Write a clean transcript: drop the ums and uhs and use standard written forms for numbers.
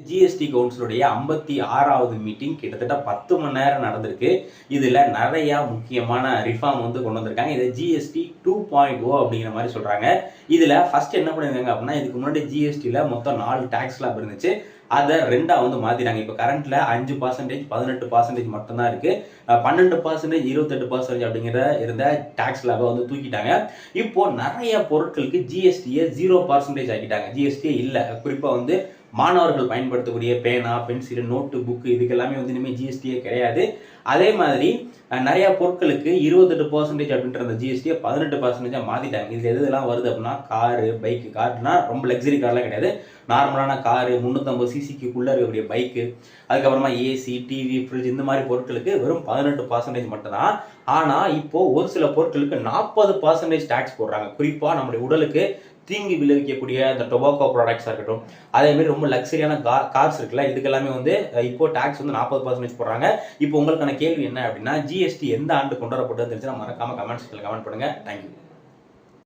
GST கவுன்சிலுடைய 56வது meeting கிட்டத்தட்ட 10 மணி நேரம் நடந்திருக்கு. இதுல நிறைய முக்கியமான ரிஃபார்ம் கொண்டு வந்திருக்காங்க. இதை ஜிஎஸ்டி 2.0 அப்படிங்கிற மாதிரி சொல்றாங்க. இதுல ஃபர்ஸ்ட் என்ன பண்ணிருக்காங்க அப்படின்னா, இதுக்கு முன்னாடி ஜிஎஸ்டில மொத்தம் 4 டாக்ஸ் ஸ்லாப் இருந்துச்சு. அதை 2 மாத்திட்டாங்க. இப்ப கரண்ட்ல 5%, 18% மட்டும் தான் இருக்கு. 12%, 28% அப்படிங்கிற இருந்த டாக்ஸ் ஸ்லாபை தூக்கிட்டாங்க. இப்போ நிறைய பொருட்களுக்கு ஜிஎஸ்டியை 0% ஆக்கிட்டாங்க. ஜிஎஸ்டியே இல்ல. குறிப்பா மாணவர்கள் பயன்படுத்தக்கூடிய பேனா, பென்சில், நோட்டு, புக்கு இதுக்கெல்லாமே இனிமேல் ஜிஎஸ்டியே கிடையாது. அதே மாதிரி நிறைய பொருட்களுக்கு 28% அப்படின்ற அந்த ஜிஎஸ்டியை 18% மாத்திட்டாங்க. இதுல எதெல்லாம் வருது அப்படின்னா, காரு, பைக்கு. கார்னா ரொம்ப லக்ஸரி கார்லாம் கிடையாது. நார்மலான காரு, 350 சிசிக்குள்ள இருக்கக்கூடிய பைக்கு, அதுக்கப்புறமா ஏசி, டிவி, ஃப்ரிட்ஜ் இந்த மாதிரி பொருட்களுக்கு வெறும் 18% மட்டும்தான். ஆனா இப்போ ஒரு சில பொருட்களுக்கு 40% டாக்ஸ் போடுறாங்க. குறிப்பா நம்முடைய உடலுக்கு தீங்கு விளைவிக்கக்கூடிய இந்த டொபாக்கோ ப்ராடக்ட்ஸா இருக்கட்டும், அதே மாதிரி ரொம்ப லக்ஸரியான கார்ஸ் இருக்குல்ல, இதுக்கெல்லாமே இப்போ டாக்ஸ் 40% போடுறாங்க. இப்போ உங்களுக்கான கேள்வி என்ன அப்படின்னா, ஜிஎஸ்டி எந்த ஆண்டு கொண்டு வரப்பட்டதுன்னு தெரிஞ்சு மறக்காம கமெண்ட் செக்ஷன்ல கமெண்ட் பண்ணுங்க. தேங்க்யூ.